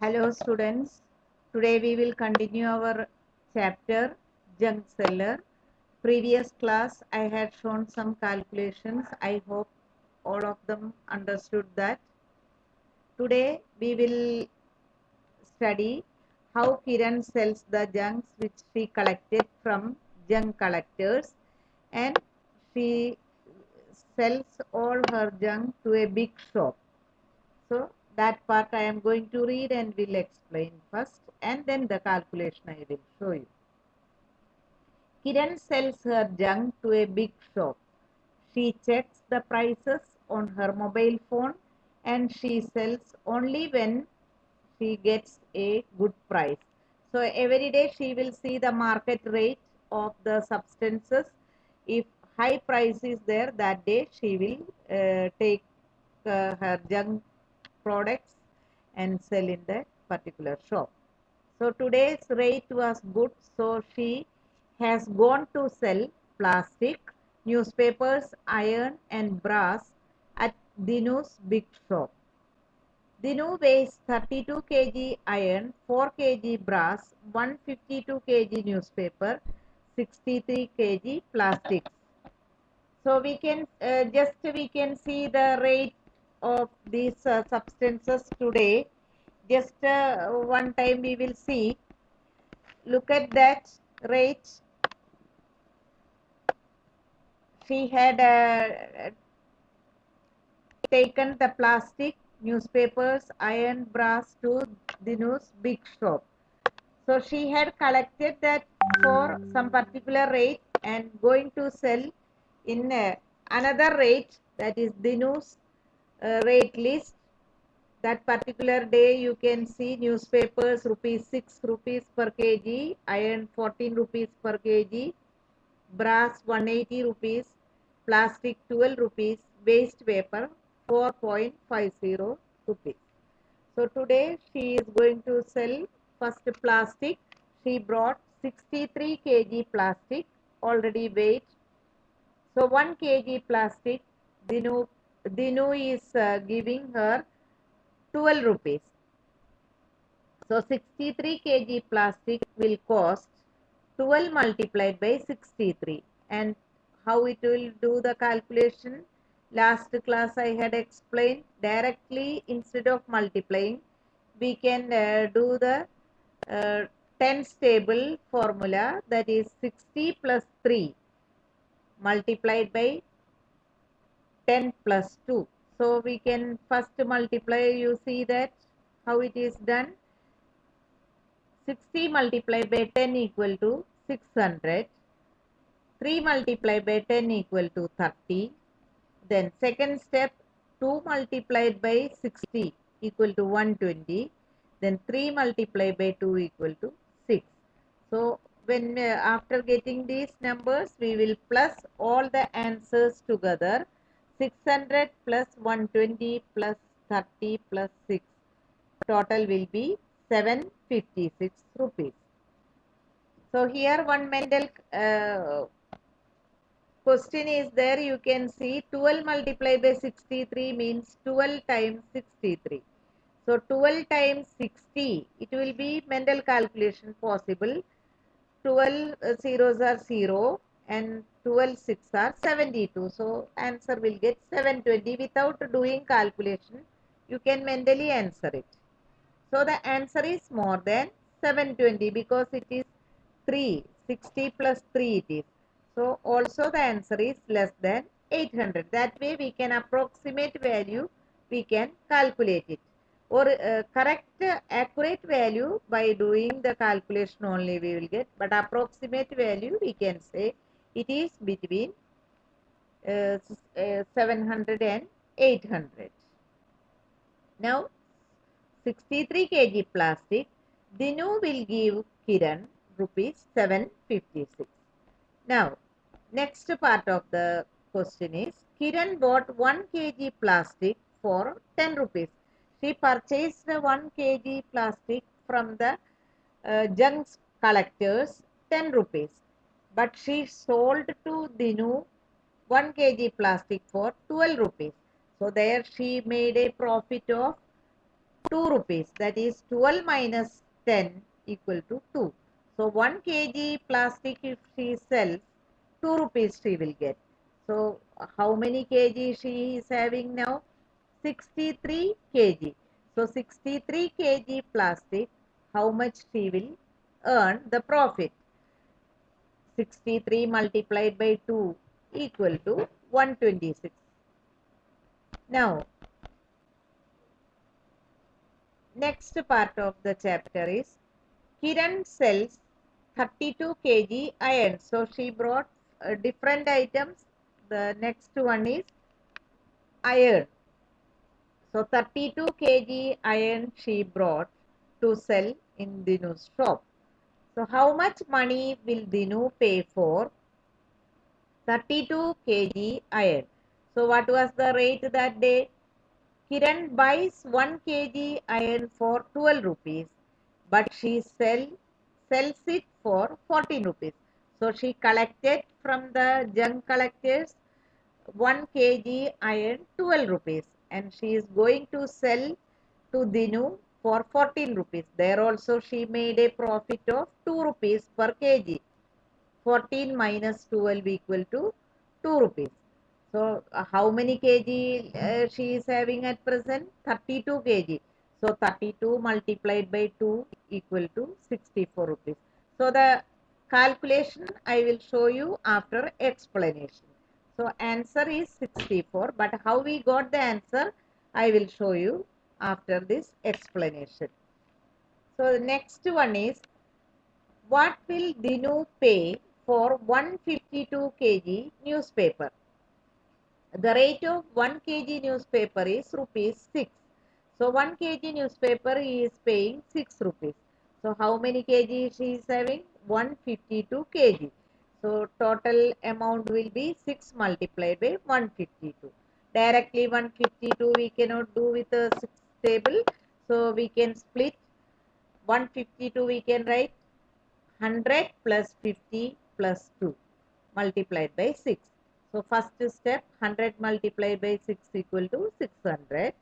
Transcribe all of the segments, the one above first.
Hello students, today we will continue our chapter junk seller. Previous class I had shown some calculations. I hope all of them understood that. Today we will study how Kiran sells the junks which she collected from junk collectors, and she sells all her junk to a big shop. So that part I am going to read and will explain first, and then the calculation I will show you. Kiran sells her junk to a big shop. She checks the prices on her mobile phone and she sells only when she gets a good price. So every day she will see the market rate of the substances. If high price is there, that day she will take her junk products and sell in the particular shop. So today's rate was good, so she has gone to sell plastic, newspapers, iron and brass at Dinu's big shop. Dinu weighs 32 kg iron, 4 kg brass, 152 kg newspaper, 63 kg plastics. So we can see the rate of these substances today. Just one time we will see. Look at that rate. She had taken the plastic, newspapers, iron, brass to Dinu's big shop. So she had collected that for some particular rate and going to sell in another rate, that is Dinu's rate list. That particular day you can see newspapers rupees 6 rupees per kg, iron 14 rupees per kg, brass 180 rupees, plastic 12 rupees, waste paper 4.50 rupees. So today she is going to sell first plastic. She brought 63 kg plastic already weighed. So 1 kg plastic, Dinu is giving her 12 rupees. So 63 kg plastic will cost 12 multiplied by 63. And how it will do the calculation? Last class I had explained, directly instead of multiplying, we can do the uh, tens table formula, that is 60 plus 3 multiplied by 10 plus 2. So we can first multiply, you see that how it is done. 60 multiplied by 10 equal to 600. 3 multiplied by 10 equal to 30. Then second step, 2 multiplied by 60 equal to 120. Then 3 multiplied by 2 equal to 6. So when after getting these numbers, we will plus all the answers together. 600 plus 120 plus 30 plus 6. Total will be 756 rupees. So here one mental question is there. You can see 12 multiplied by 63 means 12 times 63. So 12 times 60, it will be mental calculation possible. 12 zeros are 0 and 12 6 are 72. So answer will get 720. Without doing calculation, you can mentally answer it. So the answer is more than 720 because it is 3. 60 plus 3 it is. So also the answer is less than 800. That way we can approximate value, we can calculate it. Or correct accurate value by doing the calculation only we will get. But approximate value we can say it is between 700 and 800. Now 63 kg plastic, Dinu will give Kiran rupees 756. Now, next part of the question is, Kiran bought 1 kg plastic for 10 rupees. She purchased 1 kg plastic from the junk collectors 10 rupees. But she sold to Dinu 1 kg plastic for 12 rupees. So there she made a profit of 2 rupees. That is 12 minus 10 equal to 2. So 1 kg plastic if she sells, 2 rupees she will get. So how many kg she is having now? 63 kg. So 63 kg plastic, how much she will earn the profit? 63 multiplied by 2 equal to 126. Now, next part of the chapter is Kiran sells 32 kg iron. So she brought different items. The next one is iron. So 32 kg iron she brought to sell in Dinu's shop. So how much money will Dinu pay for 32 kg iron? So what was the rate that day? Kiran buys 1 kg iron for 12 rupees, but she sells it for 14 rupees. So she collected from the junk collectors 1 kg iron 12 rupees, and she is going to sell to Dinu for 14 rupees. There also she made a profit of 2 rupees per kg. 14 minus 12 equal to 2 rupees. So how many kg she is having at present? 32 kg. So 32 multiplied by 2 equal to 64 rupees. So the calculation I will show you after explanation. So answer is 64, but how we got the answer I will show you after this explanation. So the next one is, what will Dinu pay for 152 kg newspaper? The rate of 1 kg newspaper is rupees 6. So 1 kg newspaper he is paying 6 rupees. So how many kg she is having? 152 kg. So total amount will be 6 multiplied by 152. Directly 152 we cannot do with a 6 table. So we can split 152, we can write 100 plus 50 plus 2 multiplied by 6. So first step, 100 multiplied by 6 equal to 600.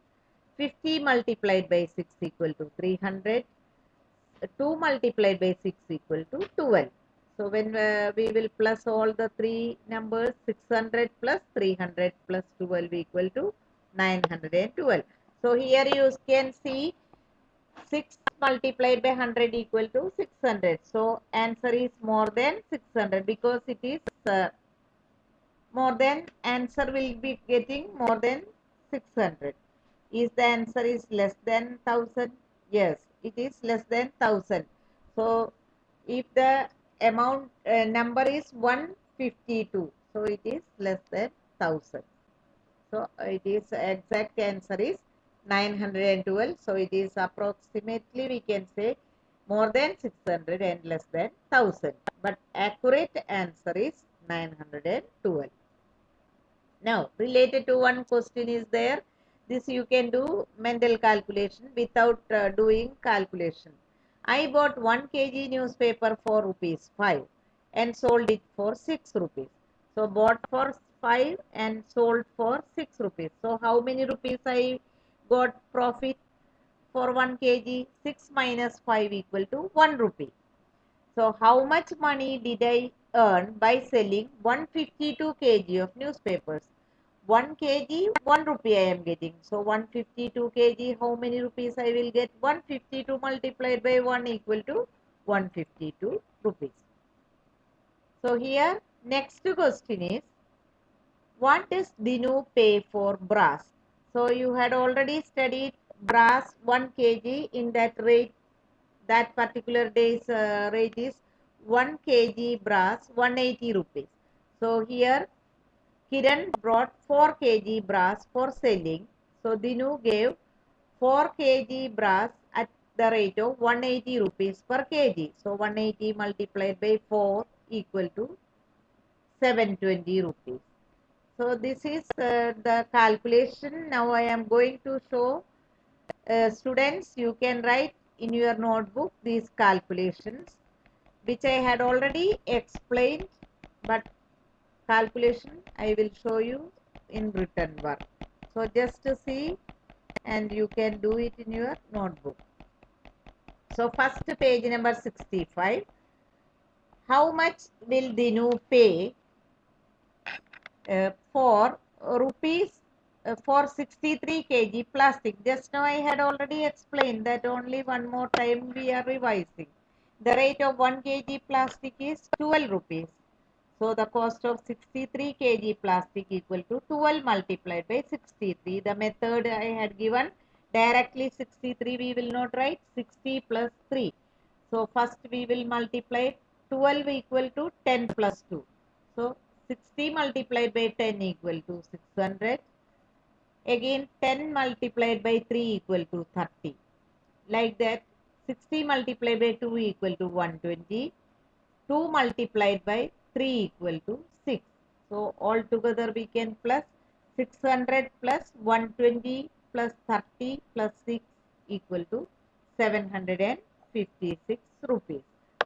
50 multiplied by 6 equal to 300. 2 multiplied by 6 equal to 12. So when we will plus all the three numbers, 600 plus 300 plus 12 equal to 912. So here you can see 6 multiplied by 100 equal to 600. So answer is more than 600 because it is more than, answer will be getting more than 600. Is the answer is less than 1000? Yes, it is less than 1000. So if the amount number is 152, so it is less than 1000. So it is exact answer is 912. So it is approximately, we can say, more than 600 and less than 1000. But accurate answer is 912. Now, related to one question is there. This you can do mental calculation without doing calculation. I bought 1 kg newspaper for rupees 5 and sold it for 6 rupees. So, bought for 5 and sold for 6 rupees. So, how many rupees I got profit for 1 kg? 6 minus 5 equal to 1 rupee. So, how much money did I earn by selling 152 kg of newspapers? 1 kg, 1 rupee I am getting. So, 152 kg, how many rupees I will get? 152 multiplied by 1 equal to 152 rupees. So, here next question is, what does Dinu pay for brass? So, you had already studied brass 1 kg in that rate. That particular day's rate is 1 kg brass 180 rupees. So here Kiran brought 4 kg brass for selling. So Dinu gave 4 kg brass at the rate of 180 rupees per kg. So 180 multiplied by 4 equal to 720 rupees. So this is the calculation. Now I am going to show students, you can write in your notebook these calculations which I had already explained, but calculation I will show you in written work. So just to see and you can do it in your notebook. So first page number 65. How much will Dinu pay for rupees for 63 kg plastic? Just now I had already explained that, only one more time we are revising. The rate of 1 kg plastic is 12 rupees. So the cost of 63 kg plastic equal to 12 multiplied by 63. The method I had given, directly 63 we will not write, 60 plus 3. So first we will multiply 12 equal to 10 plus 2. So 60 multiplied by 10 equal to 600. Again 10 multiplied by 3 equal to 30. Like that, 60 multiplied by 2 equal to 120. 2 multiplied by 3 equal to 6. So altogether we can plus 600 plus 120 plus 30 plus 6 equal to 756 rupees.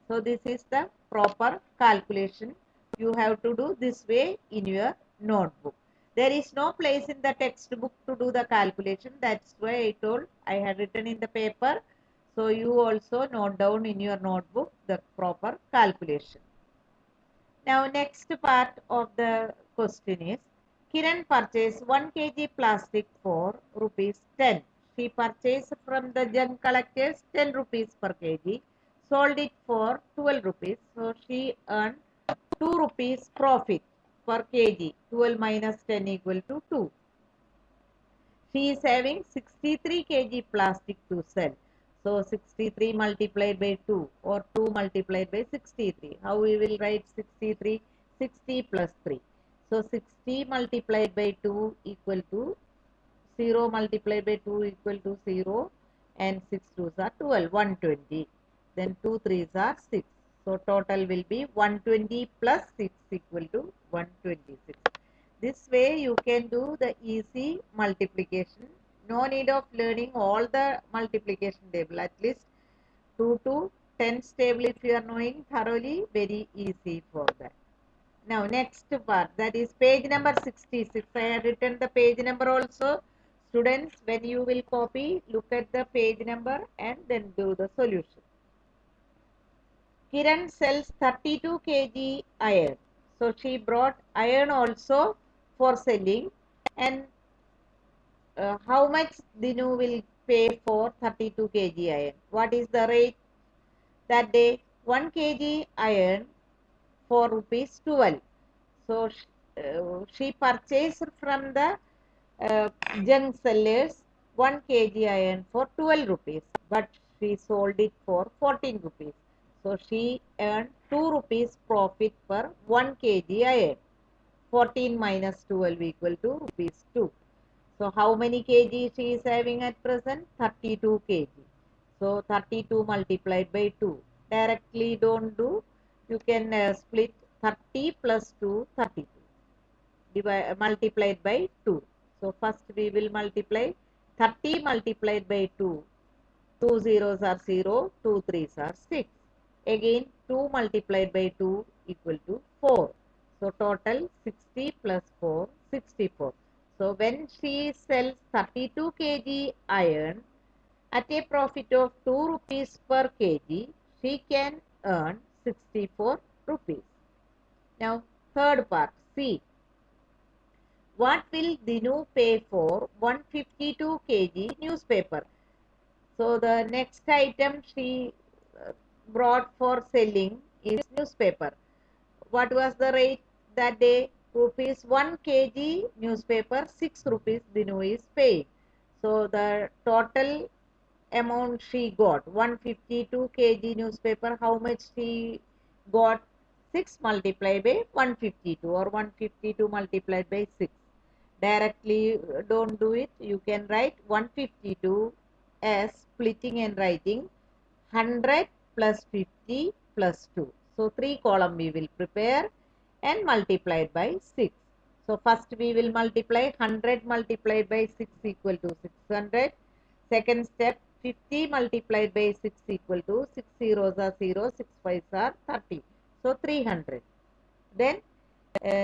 So this is the proper calculation. You have to do this way in your notebook. There is no place in the textbook to do the calculation. That's why I told I had written in the paper. So you also note down in your notebook the proper calculation. Now next part of the question is, Kiran purchased 1 kg plastic for rupees 10. She purchased from the junk collectors 10 rupees per kg, sold it for 12 rupees. So she earned 2 rupees profit per kg. 12 minus 10 equal to 2. She is having 63 kg plastic to sell. So 63 multiplied by 2 or 2 multiplied by 63. How we will write 63? 60 plus 3. So 60 multiplied by 2 equal to 0 multiplied by 2 equal to 0, and 6 2s are 12, 120. Then 2 3s are 6. So total will be 120 plus 6 equal to 126. This way you can do the easy multiplication. No need of learning all the multiplication table. At least 2 to 10's table if you are knowing thoroughly, very easy for that. Now next part, that is page number 66. I have written the page number also. Students, when you will copy, look at the page number and then do the solution. Kiran sells 32 kg iron. So she brought iron also for selling, and how much Dinu will pay for 32 kg iron? What is the rate that day? 1 kg iron for rupees 12. So she purchased from the junk sellers 1 kg iron for 12 rupees, but she sold it for 14 rupees. So she earned 2 rupees profit per 1 kg iron. 14 minus 12 equal to rupees 2. So how many kg she is having at present? 32 kg. So 32 multiplied by 2. Directly don't do. You can split 30 plus 2, 32. Multiplied by 2. So first we will multiply 30 multiplied by 2. 2 zeros are 0, 2 threes are 6. Again 2 multiplied by 2 equal to 4. So total 60 plus 4, 64. So when she sells 32 kg iron at a profit of 2 rupees per kg, she can earn 64 rupees. Now third part, C. What will Dinu pay for 152 kg newspaper? So the next item she brought for selling is newspaper. What was the rate that day? Rupees 1 kg newspaper, 6 rupees Dinu is paying. So the total amount she got, 152 kg newspaper, how much she got? 6 multiplied by 152 or 152 multiplied by 6. Directly don't do it. You can write 152 as splitting and writing 100 plus 50 plus 2. So 3 column we will prepare and multiplied by 6. So first we will multiply 100 multiplied by 6 equal to 600. Second step, 50 multiplied by 6 equal to 6 zeros are 0, 6 5s are 30. So 300. Then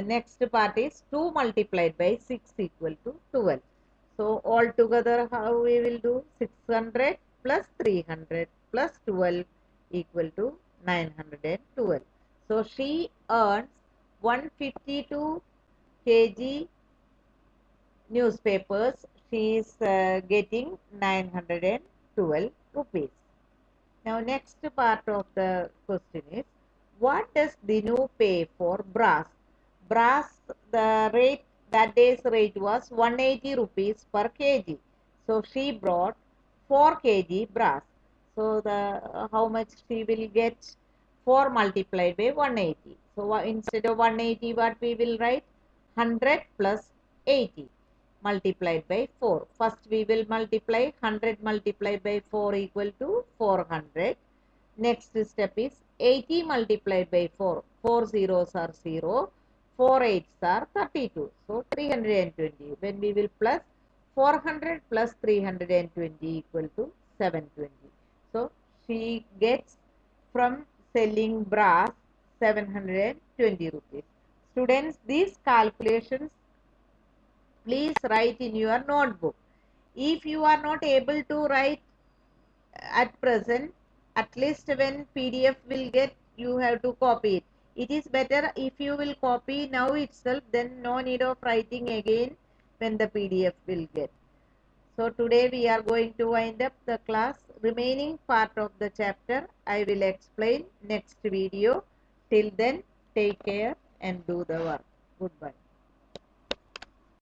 next part is 2 multiplied by 6 equal to 12. So altogether how we will do? 600 plus 300 plus 12 equal to 912. So she earns 152 kg newspapers. She is getting 912 rupees. Now next part of the question is, what does Dinu pay for brass? Brass, the rate, that day's rate was 180 rupees per kg. So she brought 4 kg brass. So the how much she will get? 4 multiplied by 180. So instead of 180, what we will write? 100 plus 80 multiplied by 4. First we will multiply 100 multiplied by 4 equal to 400. Next step is 80 multiplied by 4. 4 zeros are 0. 4 eights are 32. So 320. When we will plus 400 plus 320 equal to 720. So she gets from selling brass 720 rupees. Students, these calculations please write in your notebook. If you are not able to write at present, at least when PDF will get, you have to copy it. It is better if you will copy now itself, then no need of writing again when the PDF will get. So today we are going to wind up the class. Remaining part of the chapter I will explain next video. Till then, take care and do the work. Goodbye.